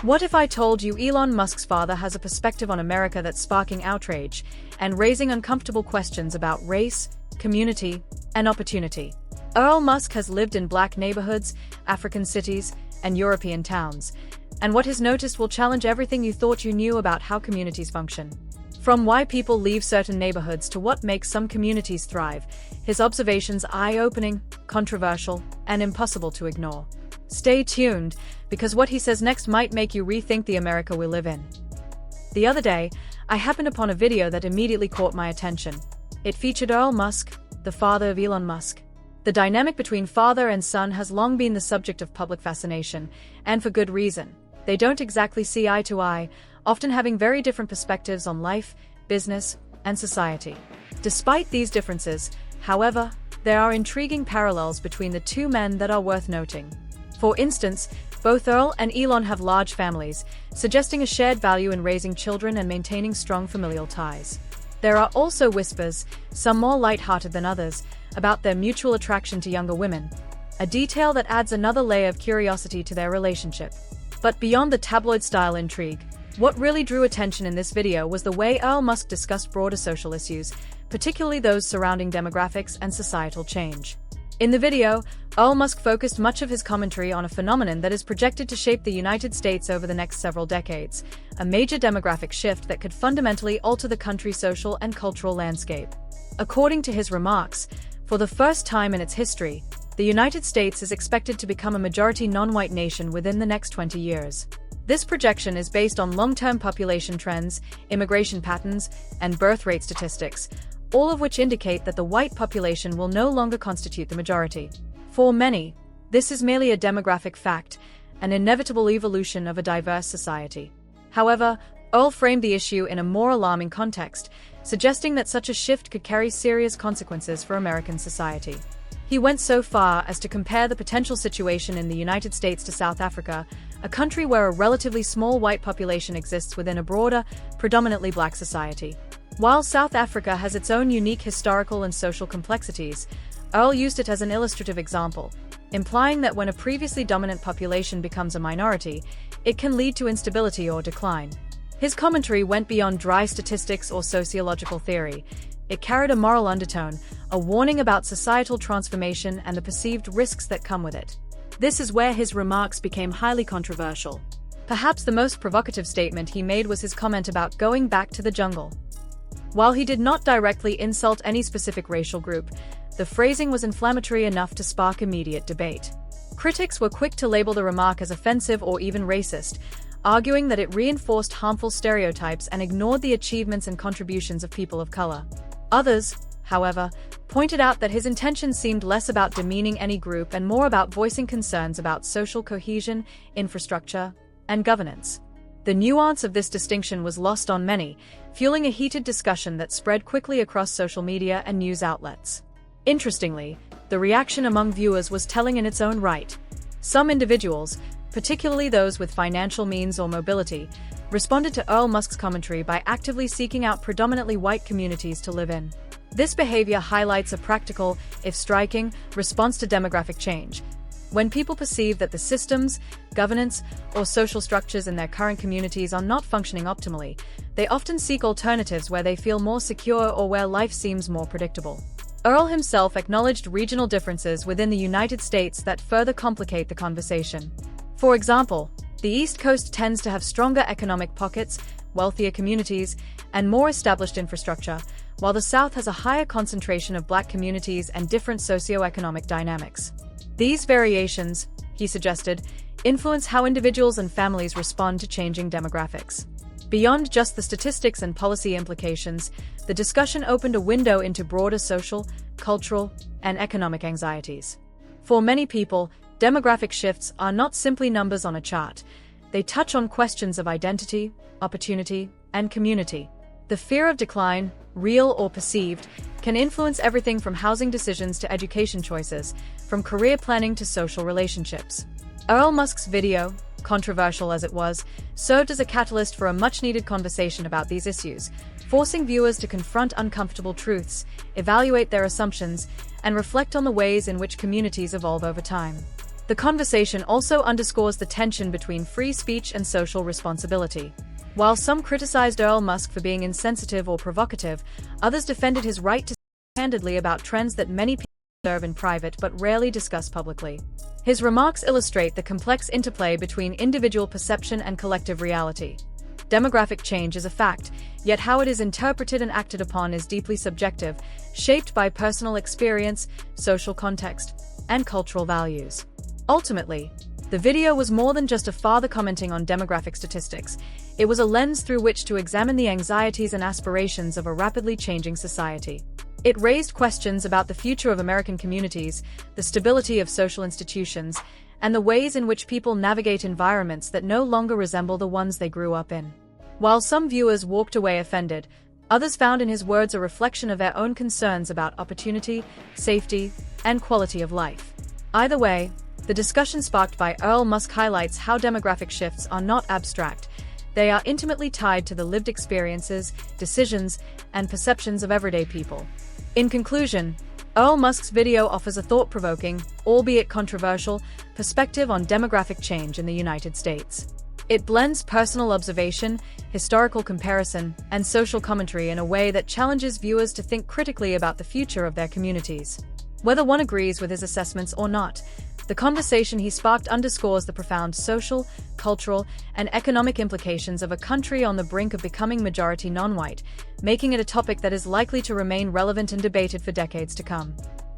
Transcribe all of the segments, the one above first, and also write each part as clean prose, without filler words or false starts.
What if I told you Elon Musk's father has a perspective on America that's sparking outrage and raising uncomfortable questions about race, community, and opportunity? Elon Musk has lived in black neighborhoods, African cities, and European towns, and what he's noticed will challenge everything you thought you knew about how communities function. From why people leave certain neighborhoods to what makes some communities thrive, his observations are eye-opening, controversial, and impossible to ignore. Stay tuned, because what he says next might make you rethink the America we live in. The other day, I happened upon a video that immediately caught my attention. It featured Elon Musk, the father of Elon Musk. The dynamic between father and son has long been the subject of public fascination, and for good reason. They don't exactly see eye to eye, often having very different perspectives on life, business, and society. Despite these differences, however, there are intriguing parallels between the two men that are worth noting. For instance, both Earl and Elon have large families, suggesting a shared value in raising children and maintaining strong familial ties. There are also whispers, some more light-hearted than others, about their mutual attraction to younger women, a detail that adds another layer of curiosity to their relationship. But beyond the tabloid-style intrigue, what really drew attention in this video was the way Elon Musk discussed broader social issues, particularly those surrounding demographics and societal change. In the video, Elon Musk focused much of his commentary on a phenomenon that is projected to shape the United States over the next several decades, a major demographic shift that could fundamentally alter the country's social and cultural landscape. According to his remarks, for the first time in its history, the United States is expected to become a majority non-white nation within the next 20 years. This projection is based on long-term population trends, immigration patterns, and birth rate statistics, all of which indicate that the white population will no longer constitute the majority. For many, this is merely a demographic fact, an inevitable evolution of a diverse society. However, Earl framed the issue in a more alarming context, suggesting that such a shift could carry serious consequences for American society. He went so far as to compare the potential situation in the United States to South Africa, a country where a relatively small white population exists within a broader, predominantly black society. While South Africa has its own unique historical and social complexities, Earl used it as an illustrative example, implying that when a previously dominant population becomes a minority, it can lead to instability or decline. His commentary went beyond dry statistics or sociological theory. It carried a moral undertone, a warning about societal transformation and the perceived risks that come with it. This is where his remarks became highly controversial. Perhaps the most provocative statement he made was his comment about going back to the jungle. While he did not directly insult any specific racial group, the phrasing was inflammatory enough to spark immediate debate. Critics were quick to label the remark as offensive or even racist, arguing that it reinforced harmful stereotypes and ignored the achievements and contributions of people of color. Others, however, pointed out that his intentions seemed less about demeaning any group and more about voicing concerns about social cohesion, infrastructure, and governance. The nuance of this distinction was lost on many, fueling a heated discussion that spread quickly across social media and news outlets. Interestingly, the reaction among viewers was telling in its own right. Some individuals, particularly those with financial means or mobility, responded to Elon Musk's commentary by actively seeking out predominantly white communities to live in. This behavior highlights a practical, if striking, response to demographic change. When people perceive that the systems, governance, or social structures in their current communities are not functioning optimally, they often seek alternatives where they feel more secure or where life seems more predictable. Earl himself acknowledged regional differences within the United States that further complicate the conversation. For example, the East Coast tends to have stronger economic pockets, wealthier communities, and more established infrastructure, while the South has a higher concentration of black communities and different socioeconomic dynamics. These variations, he suggested, influence how individuals and families respond to changing demographics. Beyond just the statistics and policy implications, the discussion opened a window into broader social, cultural, and economic anxieties. For many people, demographic shifts are not simply numbers on a chart. They touch on questions of identity, opportunity, and community. The fear of decline, real or perceived, can influence everything from housing decisions to education choices, from career planning to social relationships. Elon Musk's video, controversial as it was, served as a catalyst for a much-needed conversation about these issues, forcing viewers to confront uncomfortable truths, evaluate their assumptions, and reflect on the ways in which communities evolve over time. The conversation also underscores the tension between free speech and social responsibility. While some criticized Elon Musk for being insensitive or provocative, others defended his right to speak candidly about trends that many people observe in private but rarely discuss publicly. His remarks illustrate the complex interplay between individual perception and collective reality. Demographic change is a fact, yet how it is interpreted and acted upon is deeply subjective, shaped by personal experience, social context, and cultural values. Ultimately, the video was more than just a father commenting on demographic statistics. It was a lens through which to examine the anxieties and aspirations of a rapidly changing society. It raised questions about the future of American communities, the stability of social institutions, and the ways in which people navigate environments that no longer resemble the ones they grew up in. While some viewers walked away offended, others found in his words a reflection of their own concerns about opportunity, safety, and quality of life. Either way, the discussion sparked by Elon Musk highlights how demographic shifts are not abstract. They are intimately tied to the lived experiences, decisions, and perceptions of everyday people. In conclusion, Elon Musk's video offers a thought-provoking, albeit controversial, perspective on demographic change in the United States. It blends personal observation, historical comparison, and social commentary in a way that challenges viewers to think critically about the future of their communities. Whether one agrees with his assessments or not, the conversation he sparked underscores the profound social, cultural, and economic implications of a country on the brink of becoming majority non-white, making it a topic that is likely to remain relevant and debated for decades to come.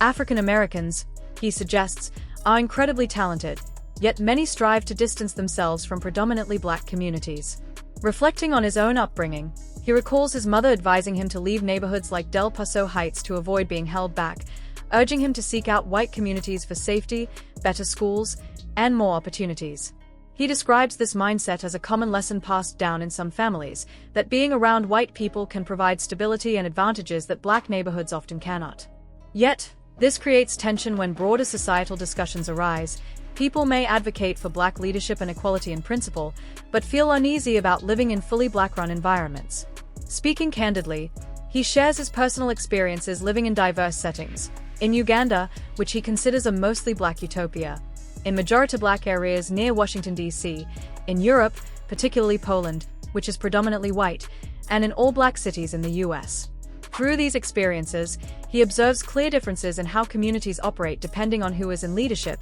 African Americans, he suggests, are incredibly talented, yet many strive to distance themselves from predominantly black communities. Reflecting on his own upbringing, he recalls his mother advising him to leave neighborhoods like Del Paso Heights to avoid being held back, urging him to seek out white communities for safety, better schools, and more opportunities. He describes this mindset as a common lesson passed down in some families, that being around white people can provide stability and advantages that black neighborhoods often cannot. Yet, this creates tension when broader societal discussions arise. People may advocate for black leadership and equality in principle, but feel uneasy about living in fully black-run environments. Speaking candidly, he shares his personal experiences living in diverse settings. In Uganda, which he considers a mostly black utopia, in majority black areas near Washington, D.C., in Europe, particularly Poland, which is predominantly white, and in all-black cities in the U.S. Through these experiences, he observes clear differences in how communities operate depending on who is in leadership,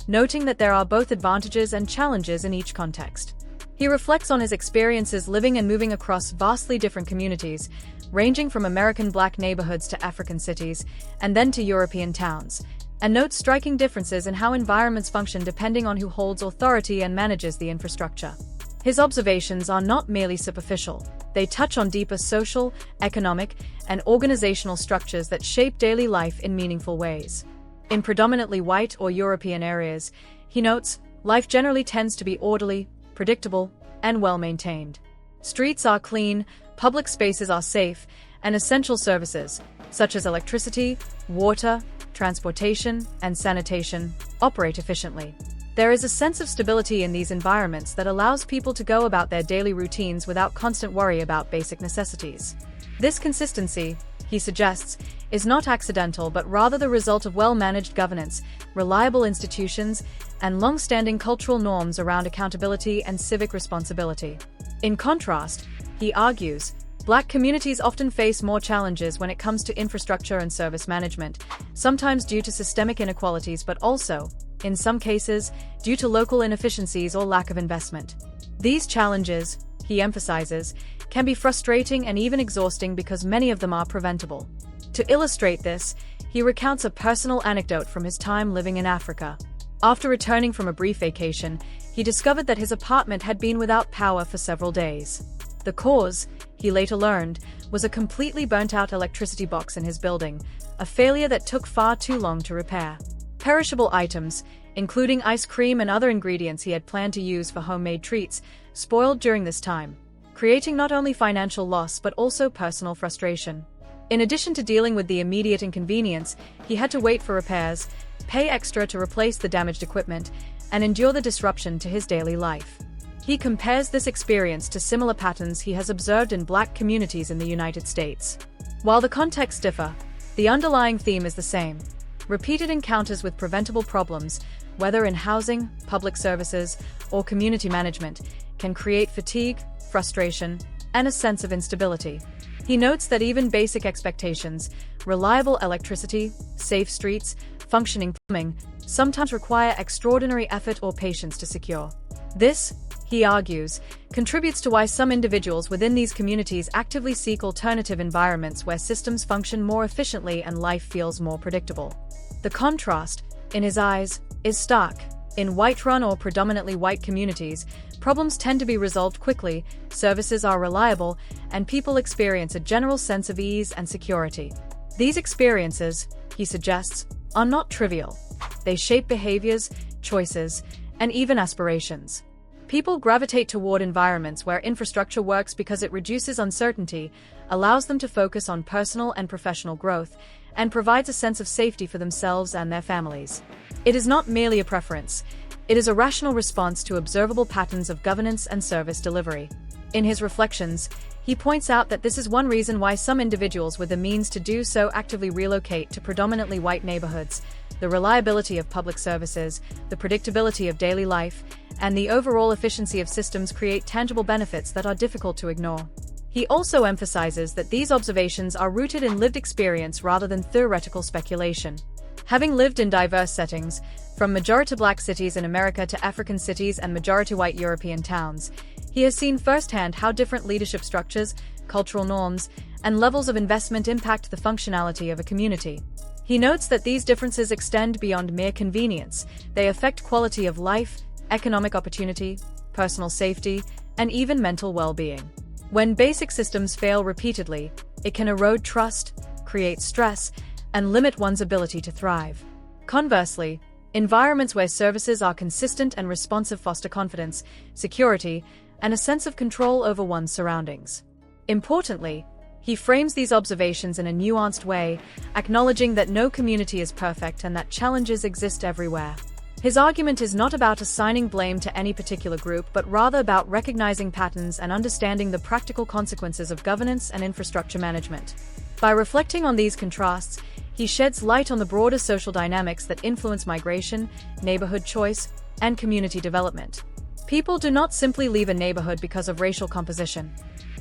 noting that there are both advantages and challenges in each context. He reflects on his experiences living and moving across vastly different communities, ranging from American black neighborhoods to African cities, and then to European towns, and notes striking differences in how environments function depending on who holds authority and manages the infrastructure. His observations are not merely superficial. They touch on deeper social, economic, and organizational structures that shape daily life in meaningful ways. In predominantly white or European areas, he notes, life generally tends to be orderly, predictable, and well-maintained. Streets are clean, public spaces are safe, and essential services, such as electricity, water, transportation, and sanitation, operate efficiently. There is a sense of stability in these environments that allows people to go about their daily routines without constant worry about basic necessities. This consistency, he suggests, is not accidental but rather the result of well-managed governance, reliable institutions, and long-standing cultural norms around accountability and civic responsibility. In contrast, he argues, black communities often face more challenges when it comes to infrastructure and service management, sometimes due to systemic inequalities but also, in some cases, due to local inefficiencies or lack of investment. These challenges, he emphasizes, can be frustrating and even exhausting because many of them are preventable. To illustrate this, he recounts a personal anecdote from his time living in Africa. After returning from a brief vacation, he discovered that his apartment had been without power for several days. The cause, he later learned, was a completely burnt-out electricity box in his building, a failure that took far too long to repair. Perishable items, including ice cream and other ingredients he had planned to use for homemade treats, spoiled during this time, creating not only financial loss but also personal frustration. In addition to dealing with the immediate inconvenience, he had to wait for repairs, pay extra to replace the damaged equipment, and endure the disruption to his daily life. He compares this experience to similar patterns he has observed in black communities in the United States. While the contexts differ, the underlying theme is the same: repeated encounters with preventable problems, whether in housing, public services, or community management, can create fatigue, frustration, and a sense of instability. He notes that even basic expectations, reliable electricity, safe streets, functioning plumbing, sometimes require extraordinary effort or patience to secure. This, he argues, contributes to why some individuals within these communities actively seek alternative environments where systems function more efficiently and life feels more predictable. The contrast, in his eyes, is stark. In white-run or predominantly white communities, problems tend to be resolved quickly, services are reliable, and people experience a general sense of ease and security. These experiences, he suggests, are not trivial. They shape behaviors, choices, and even aspirations. People gravitate toward environments where infrastructure works because it reduces uncertainty, allows them to focus on personal and professional growth, and provides a sense of safety for themselves and their families. It is not merely a preference. It is a rational response to observable patterns of governance and service delivery. In his reflections, he points out that this is one reason why some individuals with the means to do so actively relocate to predominantly white neighborhoods. The reliability of public services, the predictability of daily life, and the overall efficiency of systems create tangible benefits that are difficult to ignore. He also emphasizes that these observations are rooted in lived experience rather than theoretical speculation. Having lived in diverse settings, from majority Black cities in America to African cities and majority white European towns, he has seen firsthand how different leadership structures, cultural norms, and levels of investment impact the functionality of a community. He notes that these differences extend beyond mere convenience. They affect quality of life, economic opportunity, personal safety, and even mental well-being. When basic systems fail repeatedly, it can erode trust, create stress, and limit one's ability to thrive. Conversely, environments where services are consistent and responsive foster confidence, security, and a sense of control over one's surroundings. Importantly, he frames these observations in a nuanced way, acknowledging that no community is perfect and that challenges exist everywhere. His argument is not about assigning blame to any particular group, but rather about recognizing patterns and understanding the practical consequences of governance and infrastructure management. By reflecting on these contrasts, he sheds light on the broader social dynamics that influence migration, neighborhood choice, and community development. People do not simply leave a neighborhood because of racial composition.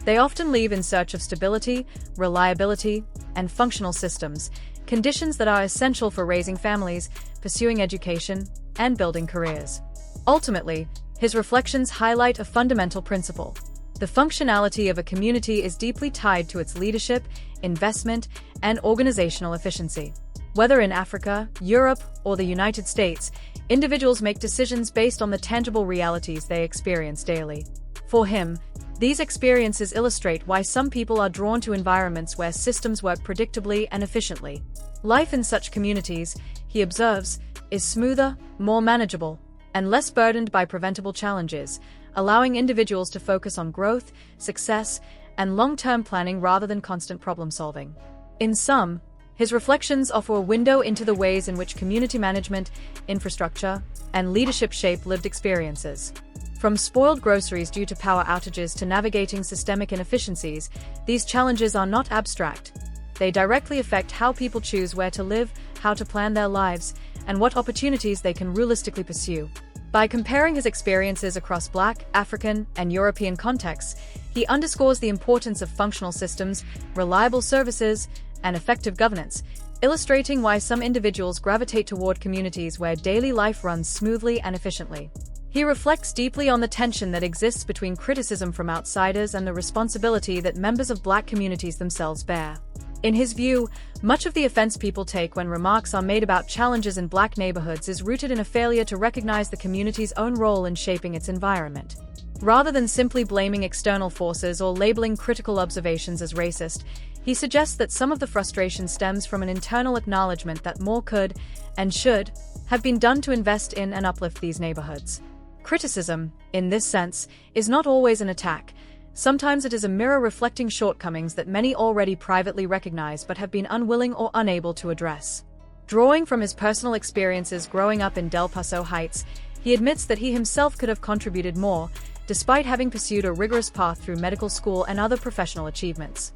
They often leave in search of stability, reliability, and functional systems, conditions that are essential for raising families, pursuing education, and building careers. Ultimately, his reflections highlight a fundamental principle. The functionality of a community is deeply tied to its leadership, investment, and organizational efficiency. Whether in Africa, Europe, or the United States, individuals make decisions based on the tangible realities they experience daily. For him, these experiences illustrate why some people are drawn to environments where systems work predictably and efficiently. Life in such communities, he observes, is smoother, more manageable, and less burdened by preventable challenges, allowing individuals to focus on growth, success, and long-term planning rather than constant problem-solving. In sum, his reflections offer a window into the ways in which community management, infrastructure, and leadership shape lived experiences. From spoiled groceries due to power outages to navigating systemic inefficiencies, these challenges are not abstract. They directly affect how people choose where to live, how to plan their lives, and what opportunities they can realistically pursue. By comparing his experiences across Black, African, and European contexts, he underscores the importance of functional systems, reliable services, and effective governance, illustrating why some individuals gravitate toward communities where daily life runs smoothly and efficiently. He reflects deeply on the tension that exists between criticism from outsiders and the responsibility that members of Black communities themselves bear. In his view, much of the offense people take when remarks are made about challenges in Black neighborhoods is rooted in a failure to recognize the community's own role in shaping its environment. Rather than simply blaming external forces or labeling critical observations as racist, he suggests that some of the frustration stems from an internal acknowledgement that more could, and should, have been done to invest in and uplift these neighborhoods. Criticism, in this sense, is not always an attack. Sometimes it is a mirror reflecting shortcomings that many already privately recognize but have been unwilling or unable to address. Drawing from his personal experiences growing up in Del Paso Heights, he admits that he himself could have contributed more, despite having pursued a rigorous path through medical school and other professional achievements.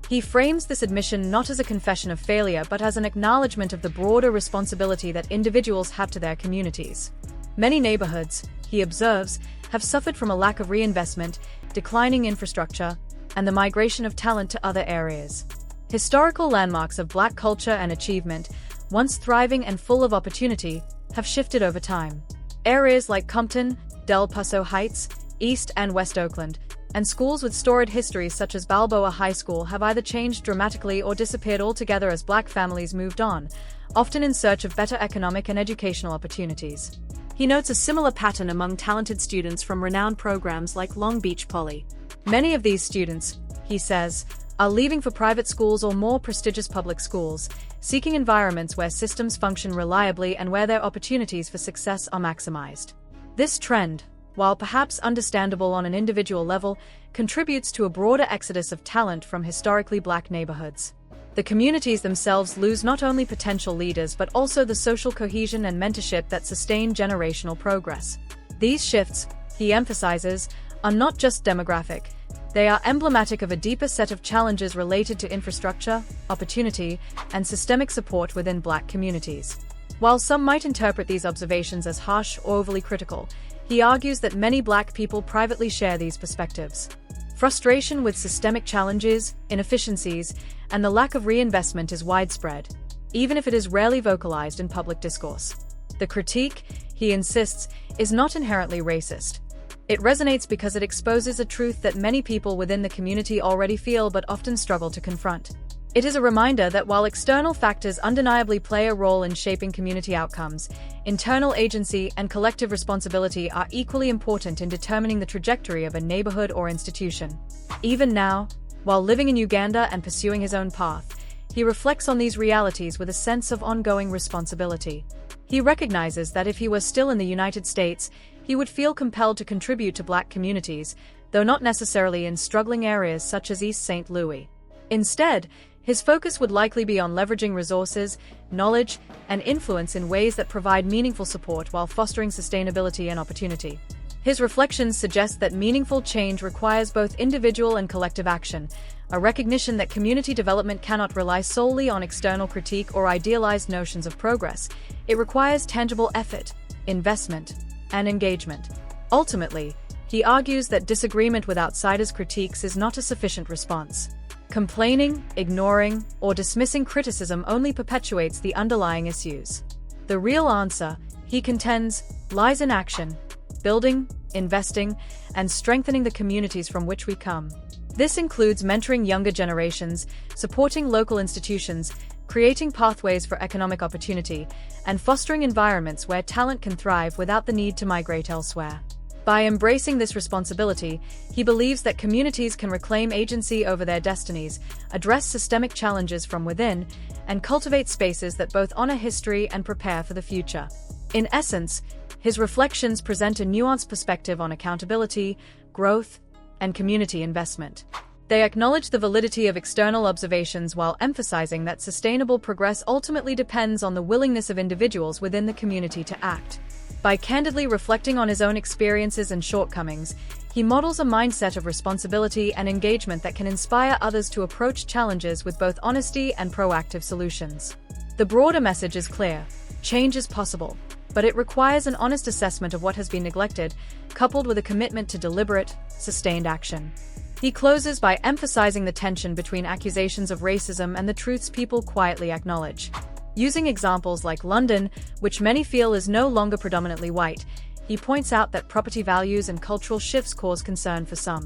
He frames this admission not as a confession of failure but as an acknowledgement of the broader responsibility that individuals have to their communities. Many neighborhoods, he observes, have suffered from a lack of reinvestment, declining infrastructure, and the migration of talent to other areas. Historical landmarks of Black culture and achievement, once thriving and full of opportunity, have shifted over time. Areas like Compton, Del Paso Heights, East and West Oakland, and schools with storied histories such as Balboa High School have either changed dramatically or disappeared altogether as Black families moved on, often in search of better economic and educational opportunities. He notes a similar pattern among talented students from renowned programs like Long Beach Poly. Many of these students, he says, are leaving for private schools or more prestigious public schools, seeking environments where systems function reliably and where their opportunities for success are maximized. This trend, while perhaps understandable on an individual level, contributes to a broader exodus of talent from historically Black neighborhoods. The communities themselves lose not only potential leaders but also the social cohesion and mentorship that sustain generational progress. These shifts, he emphasizes, are not just demographic. They are emblematic of a deeper set of challenges related to infrastructure, opportunity, and systemic support within Black communities. While some might interpret these observations as harsh or overly critical, he argues that many Black people privately share these perspectives. Frustration with systemic challenges, inefficiencies, and the lack of reinvestment is widespread, even if it is rarely vocalized in public discourse. The critique, he insists, is not inherently racist. It resonates because it exposes a truth that many people within the community already feel but often struggle to confront. It is a reminder that while external factors undeniably play a role in shaping community outcomes, internal agency and collective responsibility are equally important in determining the trajectory of a neighborhood or institution. Even now, while living in Uganda and pursuing his own path, he reflects on these realities with a sense of ongoing responsibility. He recognizes that if he were still in the United States, he would feel compelled to contribute to Black communities, though not necessarily in struggling areas such as East St. Louis. Instead, his focus would likely be on leveraging resources, knowledge, and influence in ways that provide meaningful support while fostering sustainability and opportunity. His reflections suggest that meaningful change requires both individual and collective action, a recognition that community development cannot rely solely on external critique or idealized notions of progress. It requires tangible effort, investment, and engagement. Ultimately, he argues that disagreement with outsiders' critiques is not a sufficient response. Complaining, ignoring, or dismissing criticism only perpetuates the underlying issues. The real answer, he contends, lies in action, building, investing, and strengthening the communities from which we come. This includes mentoring younger generations, supporting local institutions, creating pathways for economic opportunity, and fostering environments where talent can thrive without the need to migrate elsewhere. By embracing this responsibility, he believes that communities can reclaim agency over their destinies, address systemic challenges from within, and cultivate spaces that both honor history and prepare for the future. In essence, his reflections present a nuanced perspective on accountability, growth, and community investment. They acknowledge the validity of external observations while emphasizing that sustainable progress ultimately depends on the willingness of individuals within the community to act. By candidly reflecting on his own experiences and shortcomings, he models a mindset of responsibility and engagement that can inspire others to approach challenges with both honesty and proactive solutions. The broader message is clear: change is possible, but it requires an honest assessment of what has been neglected, coupled with a commitment to deliberate, sustained action. He closes by emphasizing the tension between accusations of racism and the truths people quietly acknowledge. Using examples like London, which many feel is no longer predominantly white, he points out that property values and cultural shifts cause concern for some.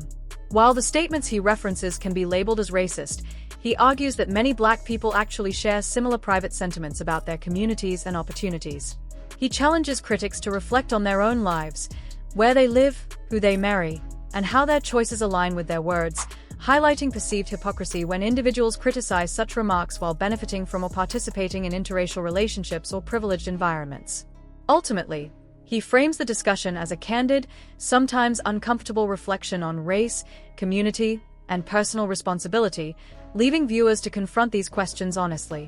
While the statements he references can be labeled as racist, he argues that many Black people actually share similar private sentiments about their communities and opportunities. He challenges critics to reflect on their own lives, where they live, who they marry, and how their choices align with their words, highlighting perceived hypocrisy when individuals criticize such remarks while benefiting from or participating in interracial relationships or privileged environments. Ultimately, he frames the discussion as a candid, sometimes uncomfortable reflection on race, community, and personal responsibility, leaving viewers to confront these questions honestly.